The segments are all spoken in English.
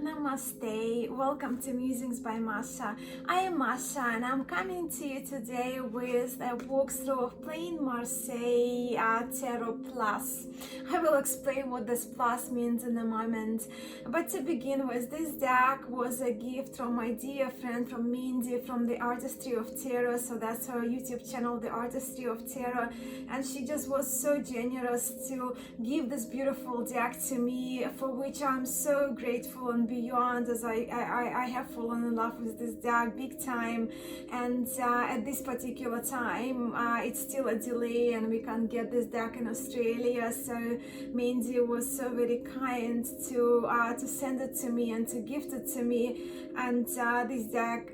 Namaste, welcome to Musings by Masha. I am Masha and I'm coming to you today with a walkthrough of Plain Marseille Tarot Plus. I will explain what this plus means in a moment, but to begin with, this deck was a gift from my dear friend from Mindy from the Artistry of Tarot, so that's her YouTube channel, the Artistry of Tarot, and she just was so generous to give this beautiful deck to me, for which I'm so grateful and beyond, as I have fallen in love with this deck big time. And at this particular time it's still a delay and we can't get this deck in Australia, so Mindy was so very kind to send it to me and to gift it to me, and this deck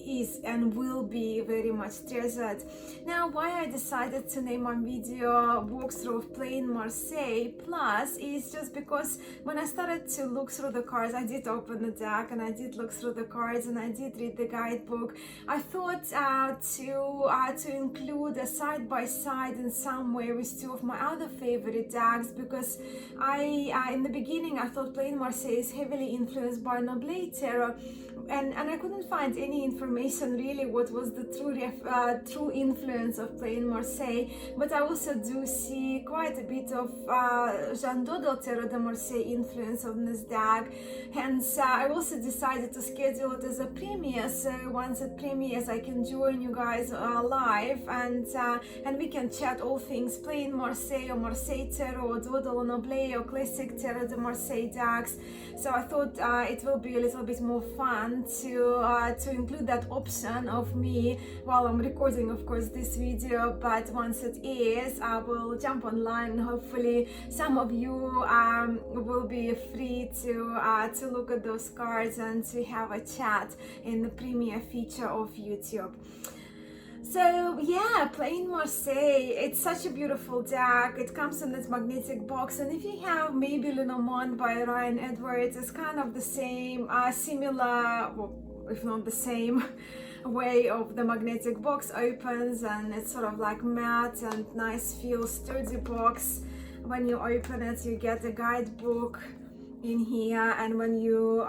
is and will be very much treasured. Now, why I decided to name my video walkthrough of Plain Marseille Plus is just because when I started to look through the cards, I did open the deck and I did look through the cards and I did read the guidebook. I thought to include a side by side in some way with two of my other favorite decks, because in the beginning I thought Plain Marseille is heavily influenced by Noble Tarot, and I couldn't find any information really what was the true influence of Plain Marseille, but I also do see quite a bit of Jean Dodel Tarot de Marseille influence on this deck. Hence I also decided to schedule it as a premiere, so once it premieres I can join you guys live and we can chat all things Plain Marseille or Marseille Tarot or Dodel or Noble or Classic Tarot de Marseille decks. So I thought it will be a little bit more fun to include that option of me while I'm recording, of course, this video. But once it is, I will jump online and hopefully some of you will be free to look at those cards and to have a chat in the premiere feature of YouTube. So yeah, Plain Marseille, it's such a beautiful deck. It comes in this magnetic box, and if you have maybe Lenormand by Ryan Edwards, it's kind of the same, similar, well, if not the same way of the magnetic box opens, and it's sort of like matte and nice feel, sturdy box. When you open it, you get the guidebook in here, and when you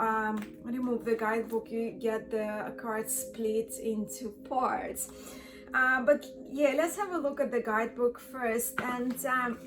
remove the guidebook, you get the card split into parts. But yeah, let's have a look at the guidebook first, and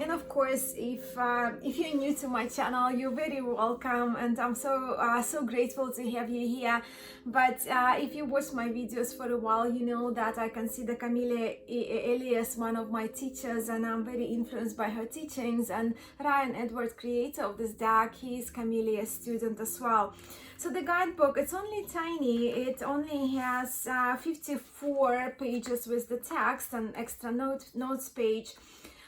of course, if you're new to my channel, you're very welcome, and I'm so grateful to have you here. But if you watch my videos for a while, you know that I consider Camille Elias one of my teachers, and I'm very influenced by her teachings. And Ryan Edwards, creator of this deck, he's Camille's student as well. So the guidebook, it's only tiny. It only has 54 pages with the text and extra notes page,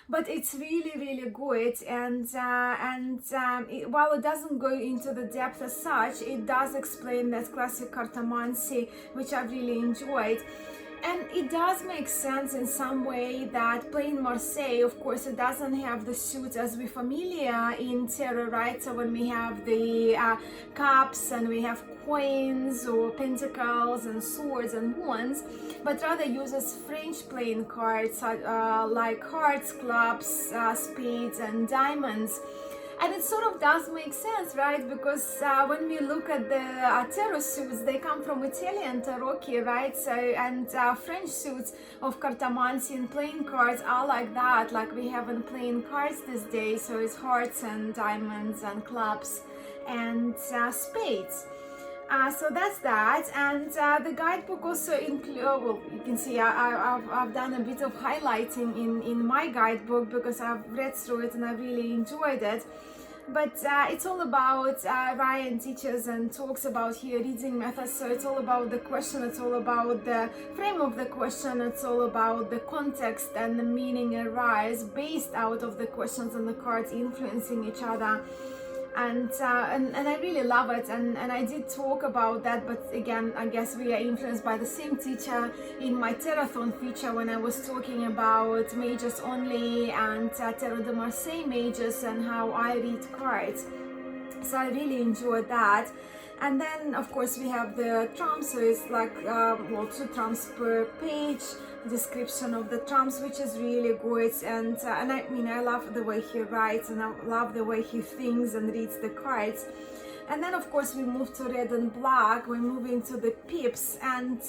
but it's really good. And while it doesn't go into the depth as such, it does explain that classic cartomancy, which I've really enjoyed. And it does make sense in some way that Plain Marseille, of course, it doesn't have the suits as we're familiar in tarot, right? So when we have the cups and we have coins or pentacles and swords and wands, but rather uses French plain cards like hearts, clubs, spades and diamonds. And it sort of does make sense, right? Because when we look at the tarot suits, they come from Italian tarocchi, right? So, and French suits of cartomancy and playing cards are like that, like we have in playing cards these days. So it's hearts and diamonds and clubs and spades. So that's that, and the guidebook also includes, well, you can see I've done a bit of highlighting in my guidebook because I've read through it and I really enjoyed it. But it's all about, Ryan teaches and talks about here reading methods, so it's all about the question, it's all about the frame of the question, it's all about the context and the meaning arise based out of the questions and the cards influencing each other. And I really love it, and I did talk about that, but again, I guess we are influenced by the same teacher in my Tarot-thon feature when I was talking about mages only and Tarot de Marseille mages and how I read cards. So I really enjoyed that. And then of course we have the trumps, so it's like well, 2 trumps per page, description of the trumps, which is really good. And I mean, I love the way he writes and I love the way he thinks and reads the cards. And then of course we move to red and black, we move into the pips, and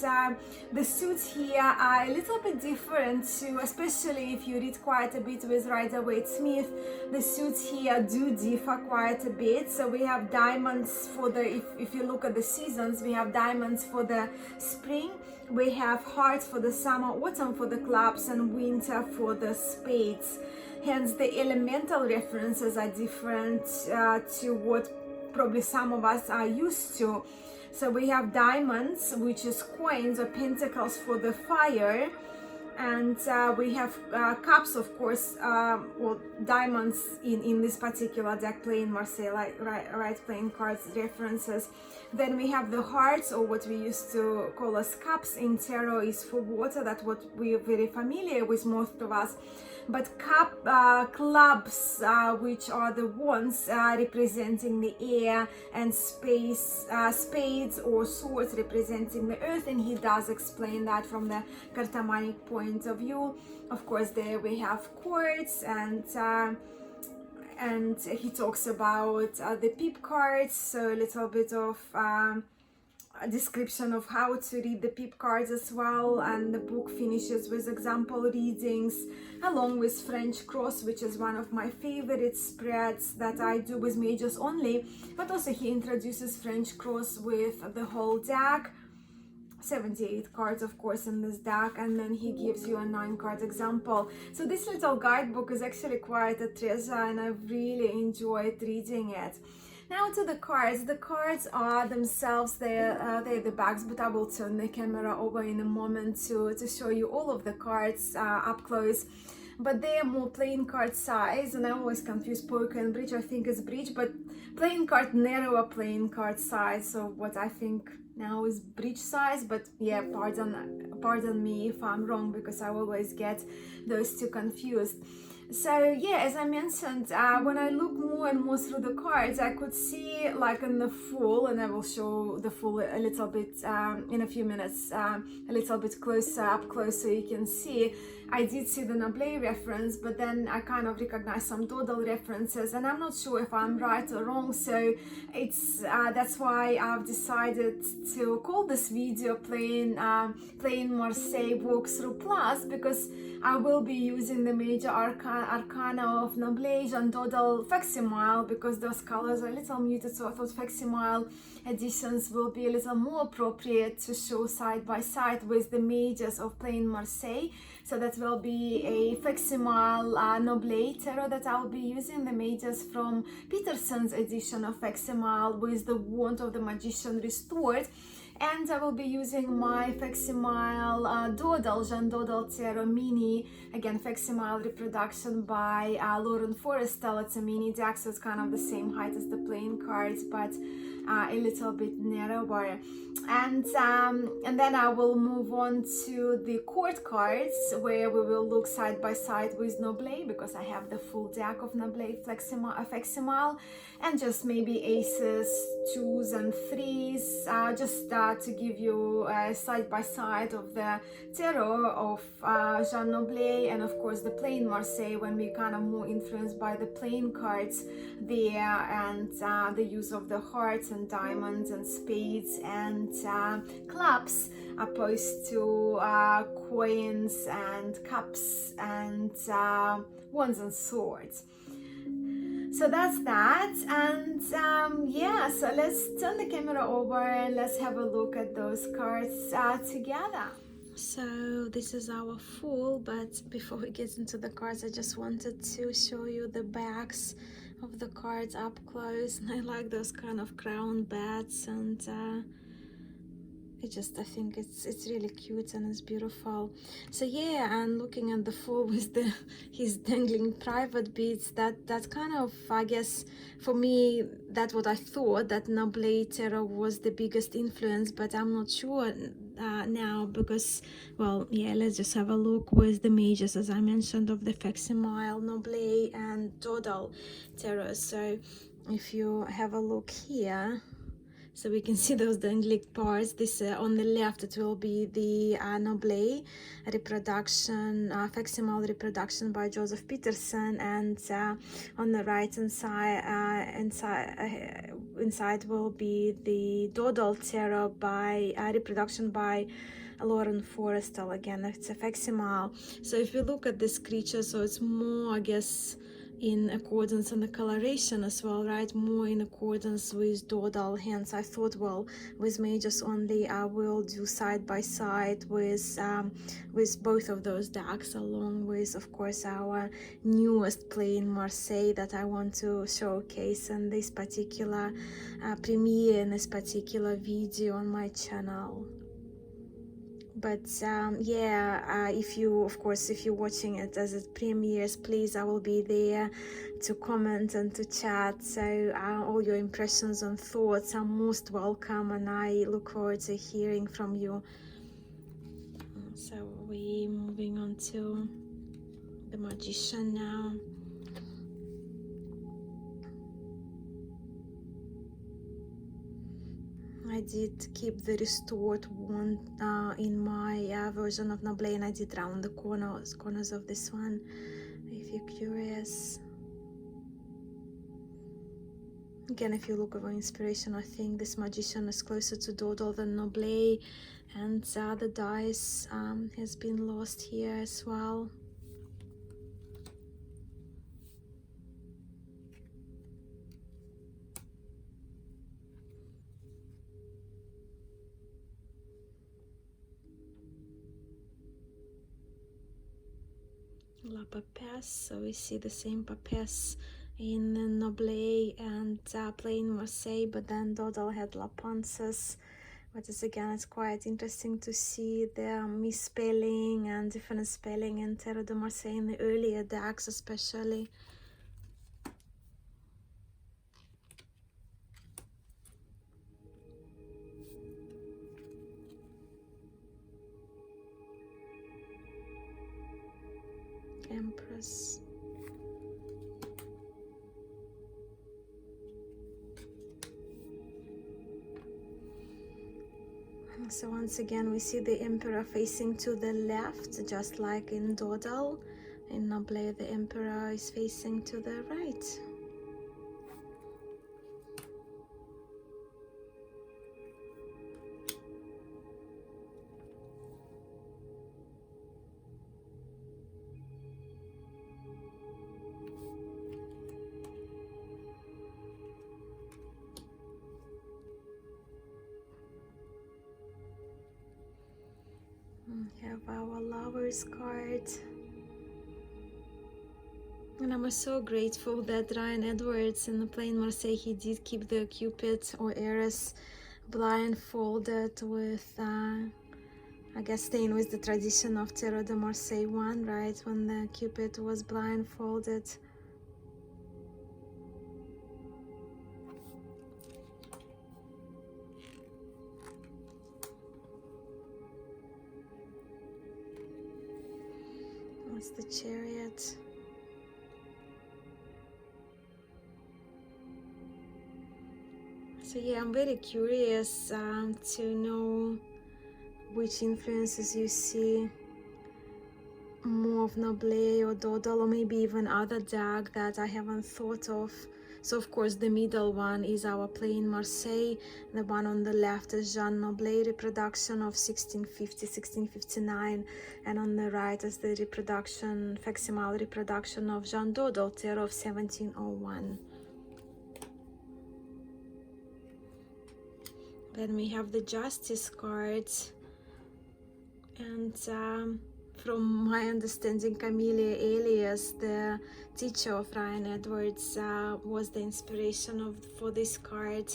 the suits here are a little bit different too, especially if you read quite a bit with Rider-Waite-Smith. The suits here do differ quite a bit. So we have diamonds for the, if you look at the seasons, we have diamonds for the spring, we have hearts for the summer, autumn for the clubs, and winter for the spades. Hence the elemental references are different to what probably some of us are used to. So we have diamonds, which is coins or pentacles for the fire, and we have cups, of course, well, diamonds in this particular deck, playing Marseille, right, playing cards references. Then we have the hearts, or what we used to call as cups in tarot, is for water. That's what we're very familiar with, most of us. But clubs, which are the wands representing the air, and spades or swords representing the earth, and he does explain that from the cartomanic point of view. Of course, there we have quartz, and he talks about the pip cards, so a little bit of a description of how to read the pip cards as well. And the book finishes with example readings along with French cross, which is one of my favorite spreads that I do with majors only, but also he introduces French cross with the whole deck. 78 cards, of course, in this deck, and then he gives you a 9-card example. So this little guidebook is actually quite a treasure, and I really enjoyed reading it. Now to the cards. The cards are themselves, they're the backs, but I will turn the camera over in a moment to show you all of the cards up close. But they are more playing card size, and I always confuse poker and bridge. I think it's bridge, but playing card, narrower playing card size. So what I think now is bridge size, but yeah, pardon me if I'm wrong, because I always get those two confused. So yeah, as I mentioned, when I look more and more through the cards, I could see, like in the full, and I will show the full a little bit in a few minutes, a little bit up close so you can see. I did see the Noblet reference, but then I kind of recognized some Dodal references, and I'm not sure if I'm right or wrong. So it's that's why I've decided to call this video playing Marseille Walkthrough Plus, because I will be using the major arcana of Noblet and Dodal facsimile, because those colors are a little muted, so I thought facsimile editions will be a little more appropriate to show side by side with the majors of playing Marseille. So that will be a facsimile Noblet tarot that I'll be using, the majors from Peterson's edition of facsimile with the wand of the magician restored. And I will be using my facsimile Dodal, Jean Dodal Tarot Mini, again facsimile reproduction by Lauren Forrestal. It's a mini deck, so it's kind of the same height as the playing cards, but a little bit narrower. And then I will move on to the court cards, where we will look side by side with Noblet, because I have the full deck of Noblet facsimile, and just maybe aces, 2s and 3s, just to give you a side by side of the tarot of Jean Noblet, and of course the plain Marseille, when we kind of more influenced by the plain cards there, and the use of the hearts and diamonds and spades and clubs, opposed to coins and cups and wands and swords. So that's that, and yeah, so let's turn the camera over and let's have a look at those cards together. So this is our full, but before we get into the cards, I just wanted to show you the backs of the cards up close. And I like those kind of crown bats, and I think it's really cute and it's beautiful. So yeah, and looking at the full with his dangling private beads, that's kind of, I guess for me, that's what I thought, that Noblet tarot was the biggest influence, but I'm not sure now, because, well, yeah, let's just have a look with the majors, as I mentioned, of the facsimile, Noblet and Dodal tarot. So if you have a look here, So we can see those dangling parts. This on the left, it will be the Noble reproduction, facsimile reproduction by Joseph Peterson, and on the right hand side, inside will be the Dodal Tarot by reproduction by Lauren Forrestal. Again, it's a facsimile. So if you look at this creature, so it's more, I guess, in accordance and the coloration as well, right? More in accordance with Dodal. Hence, I thought, well, with Mages only, I will do side by side with both of those decks, along with, of course, our newest play in Marseille that I want to showcase in this particular premiere, in this particular video on my channel. But yeah, if you, of course, if you're watching it as it premieres, please, I will be there to comment and to chat. So all your impressions and thoughts are most welcome, and I look forward to hearing from you. So we're moving on to the Magician now. I did keep the restored wand in my version of Noble, and I did round the corners of this one, if you're curious. Again, if you look over inspiration, I think this Magician is closer to Dodal than Noble, and the dice has been lost here as well. La Papesse, so we see the same Papesse in Noble and plain Marseille, but then Dodal had La Panses, but it's quite interesting to see the misspelling and different spelling in Terre de Marseille in the earlier decks especially. Empress. So once again we see the Emperor facing to the left, just like in Dodal. In Noble the Emperor is facing to the right. We have our Lovers card. And I'm so grateful that Ryan Edwards in the plain Marseille, he did keep the Cupid or Eris blindfolded with, I guess, staying with the tradition of Terre de Marseille 1, right? When the Cupid was blindfolded. That's the Chariot. So yeah, I'm very curious to know which influences you see more of Noble or Dodal, or maybe even other deck that I haven't thought of. So of course the middle one is our plain Marseille, the one on the left is Jean Noble reproduction of 1650-1659, and on the right is the reproduction, facsimile reproduction of Jean Dodal Tarot of 1701. Then we have the Justice cards, and from my understanding, Camelia Elias, the teacher of Ryan Edwards, was the inspiration for this card.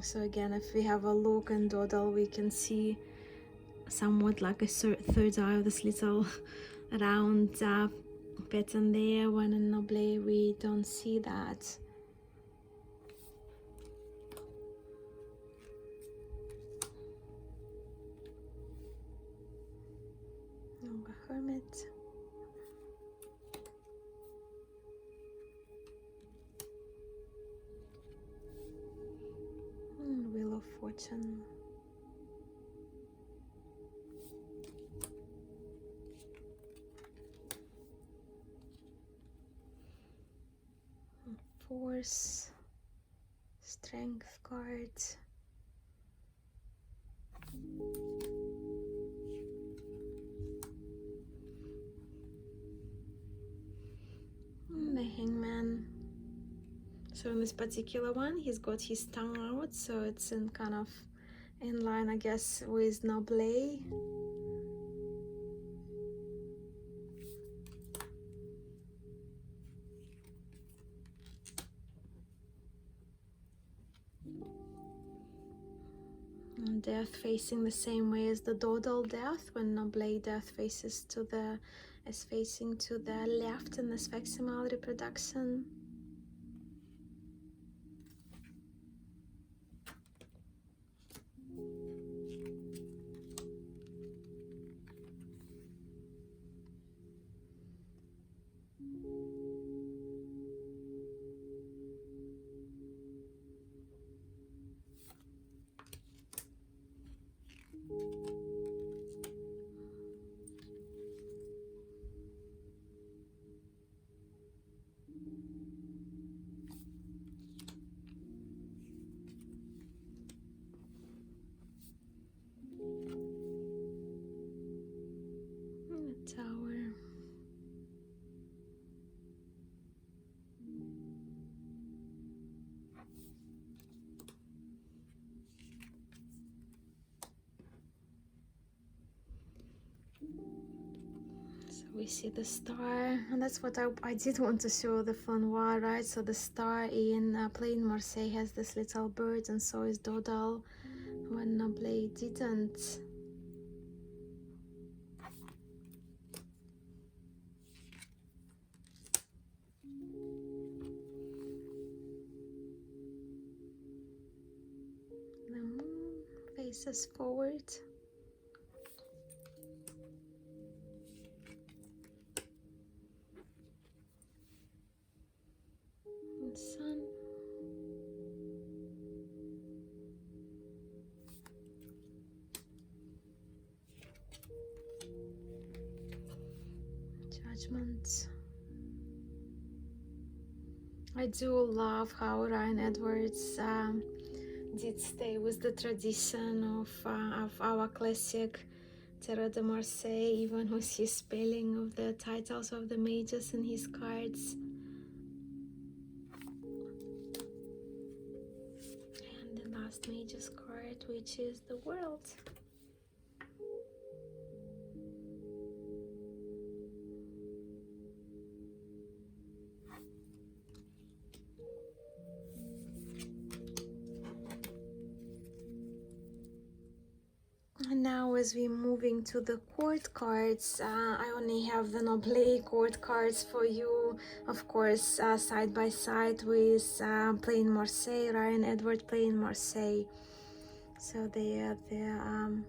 So again, if we have a look in Dodal, we can see somewhat like a third eye of this little round pattern there, when in Noble we don't see that. Hermit. watching. Force, strength cards. And the Hangman. So in this particular one, he's got his tongue out, so it's in kind of in line, I guess, with Noble. And death facing the same way as the Dodal death, when Noble death faces to the is facing to the left in this facsimile reproduction. Tower. So we see the star, and that's what I did want to show the Flanois, right? So the star in plain Marseille has this little bird, and so is Dodal, when Noble didn't. The moon faces forward. And sun. Judgment. I do love how Ryan Edwards did stay with the tradition of our classic Tarot de Marseille, even with his spelling of the titles of the mages in his cards. And the last mage's card, which is the World. And now as we're moving to the court cards, I only have the Noble court cards for you, of course, side by side with plain Marseille, Ryan Edward plain Marseille. So they are the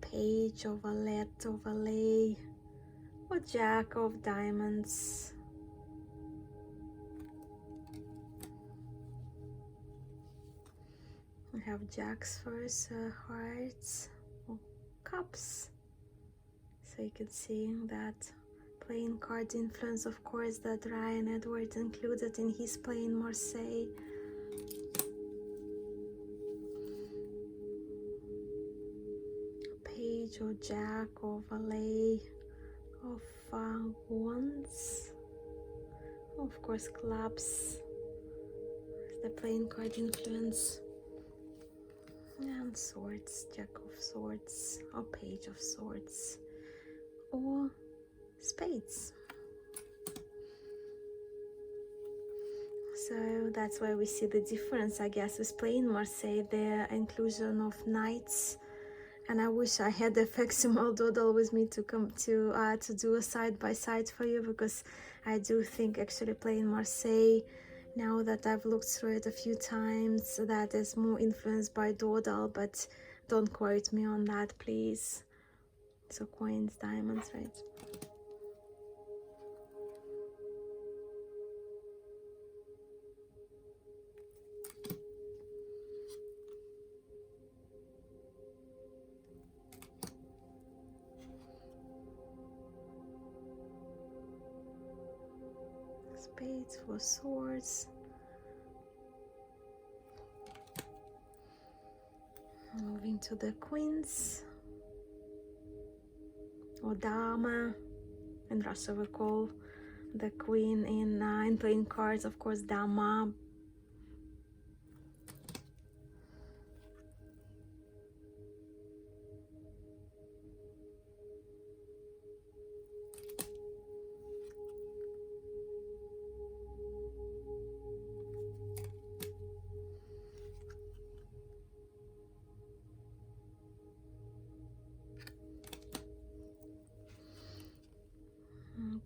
page of Valette of Valet, or Jack of Diamonds. We have Jacks first, hearts, or cups. So you can see that playing card influence, of course, that Ryan Edwards included in his playing Marseille. Page or Jack or Valet of Wands. Of course, clubs, the playing card influence. And swords, Jack of Swords, or Page of Swords, or spades. So that's why we see the difference, I guess, with playing Marseille, the inclusion of knights. And I wish I had the facsimile Dodal with me to come to do a side by side for you, because I do think actually playing Marseille, now that I've looked through it a few times, that is more influenced by Dodal, but don't quote me on that, please. So coins, diamonds, right? spades, 4 swords. Moving to the queens, or dama. In Russia we call the queen in playing cards, of course, dama.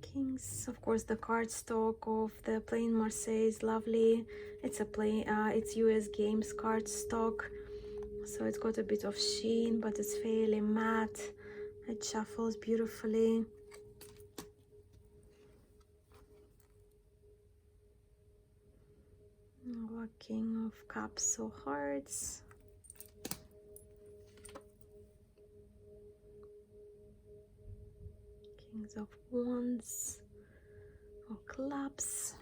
Kings, of course, the cardstock of the plain Marseille is lovely. It's it's US Games cardstock, so it's got a bit of sheen, but it's fairly matte. It shuffles beautifully. King of Cups or Hearts. Kings of Wands or Clubs.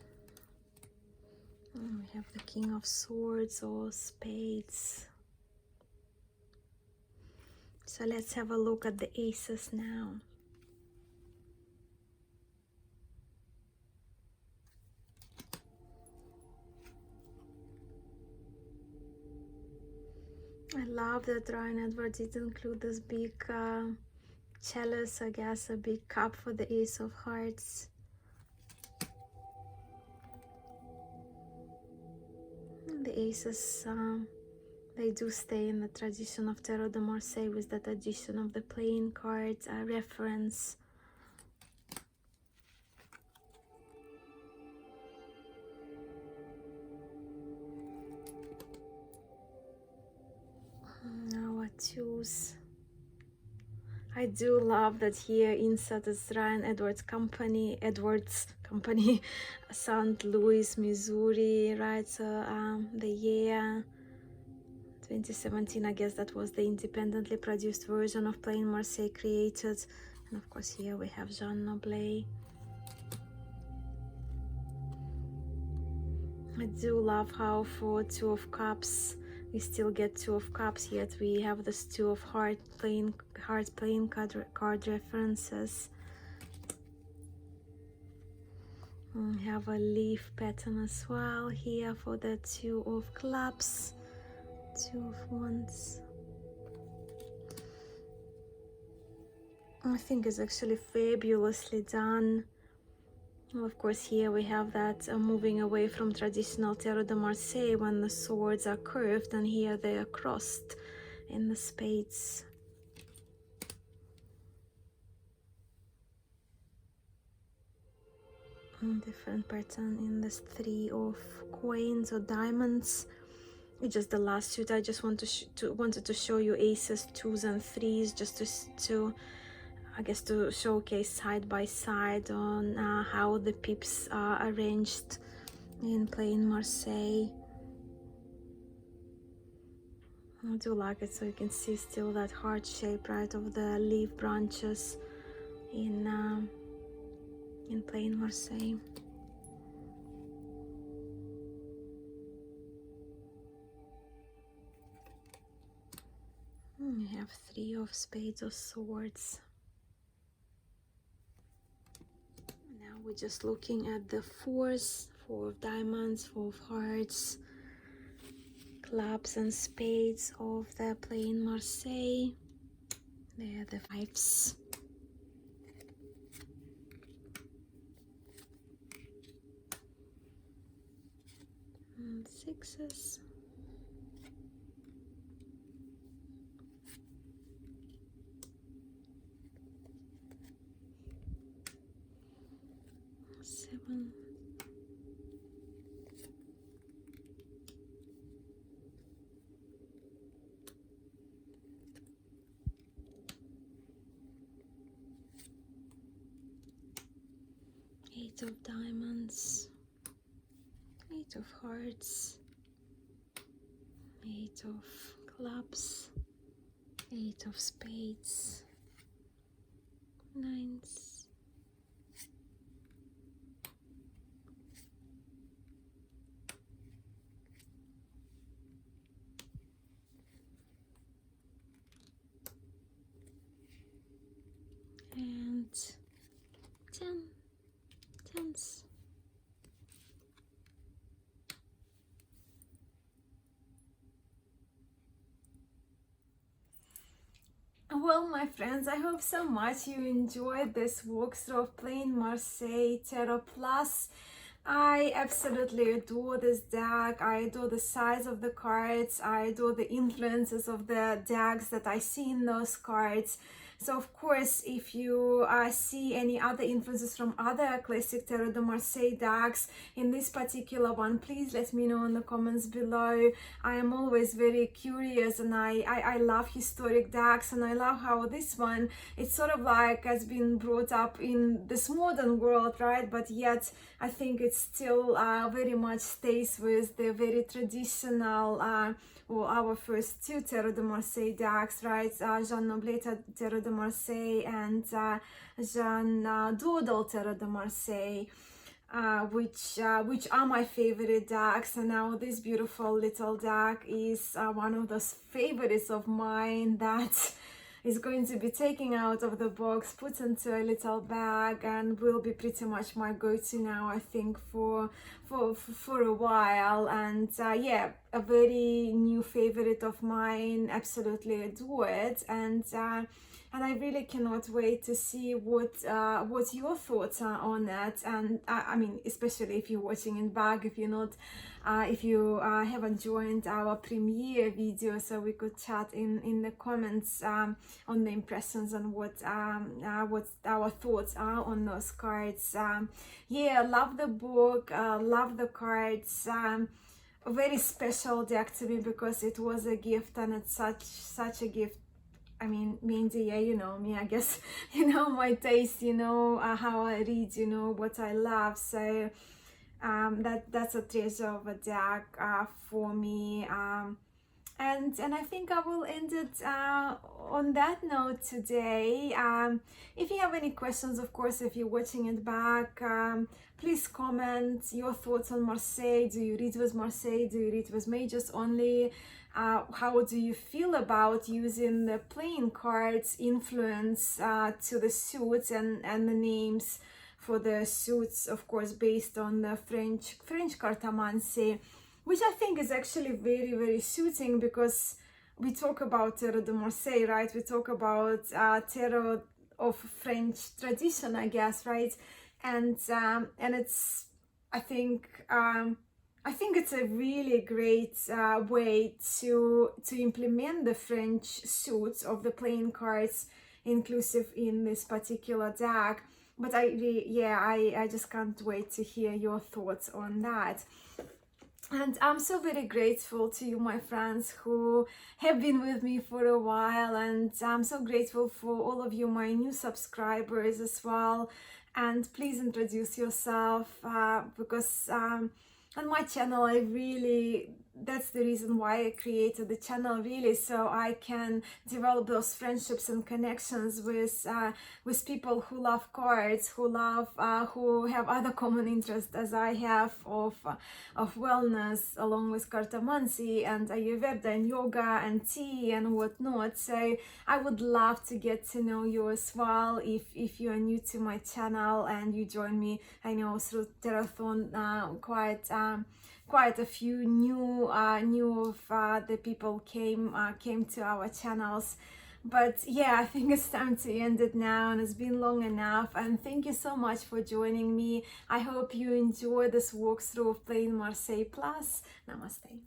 And we have the King of Swords or Spades. So let's have a look at the aces now. I love that Ryan Edwards did include this big chalice, I guess, a big cup for the Ace of Hearts. And the aces, they do stay in the tradition of Tarot de Marseille with that addition of the playing cards reference. Now I choose. I do love that here insert is Ryan Edwards Company, St. Louis, Missouri, right? So the year 2017, I guess that was the independently produced version of Plain Marseille created. And of course here we have Jean Noblet. I do love how for Two of Cups we still get Two of Cups, yet we have this Two of Hearts playing card references. We have a leaf pattern as well here for the Two of Clubs, Two of Wands. I think it's actually fabulously done. Well, of course, here we have that moving away from traditional Tarot de Marseille when the swords are curved, and here they are crossed in the spades. Different pattern in this Three of Coins or Diamonds. It's just the last suit. I just wanted to show you aces, twos, and threes, just to I guess to showcase side by side on how the pips are arranged in Plain Marseille. I do like it, so you can see still that heart shape, right, of the leaf branches in Plain Marseille. You have Three of Spades or Swords. Now we're just looking at the fours, Four of Diamonds, Four of Hearts, Clubs and Spades of the Plain Marseille. There are the fives. And sixes. Seven. Eight of Diamonds, Eight of Hearts, Eight of Clubs, Eight of Spades, Nines, comes. Well, my friends, I hope so much you enjoyed this walkthrough of Plain Marseille Tarot Plus. I absolutely adore this deck. I adore the size of the cards. I adore the influences of the decks that I see in those cards. So of course, if you see any other influences from other classic Tarot de Marseille decks in this particular one, please let me know in the comments below. I am always very curious, and I love historic decks, and I love how this one, it's sort of like has been brought up in this modern world, right? But yet I think it still very much stays with the very traditional well, our first two Tarot de Marseille decks, right? Jean Nobleta Tarot de Marseille and Jean Doodle Tarot de Marseille, which are my favorite decks. And now this beautiful little deck is one of those favorites of mine that is going to be taken out of the box, put into a little bag, and will be pretty much my go-to now, I think, for a while. And yeah, a very new favorite of mine, absolutely adore it. And I really cannot wait to see what your thoughts are on that. And I mean, especially if you're watching it back, if you're not, if you haven't joined our premiere video, so we could chat in the comments on the impressions and what our thoughts are on those cards. Yeah, love the book, love the cards. A very special deck to me because it was a gift, and it's such a gift. I mean, Mindy, yeah, you know me, I guess, you know my taste, you know how I read, you know what I love. So that's a treasure of a deck for me. And I think I will end it on that note today. If you have any questions, of course, if you're watching it back, please comment your thoughts on Marseille. Do you read with Marseille? Do you read with mages only? How do you feel about using the playing cards influence to the suits and the names for the suits, of course, based on the French cartomancy, which I think is actually very, very suiting, because we talk about Tarot de Marseille, right? We talk about Tarot of French tradition, I guess, right? And it's, I think it's a really great way to implement the French suits of the playing cards inclusive in this particular deck. But I just can't wait to hear your thoughts on that. And I'm so very grateful to you, my friends, who have been with me for a while. And I'm so grateful for all of you, my new subscribers as well. And please introduce yourself, because on my channel, that's the reason why I created the channel, really, so I can develop those friendships and connections with people who love cards, who have other common interests as I have of wellness, along with cartomancy and Ayurveda and yoga and tea and whatnot. So I would love to get to know you as well if you are new to my channel and you join me. I know through Terathon quite a few new of the people came to our channels. But yeah, I think it's time to end it now, and it's been long enough. And thank you so much for joining me. I hope you enjoy this walkthrough of Plain Marseille Plus. Namaste.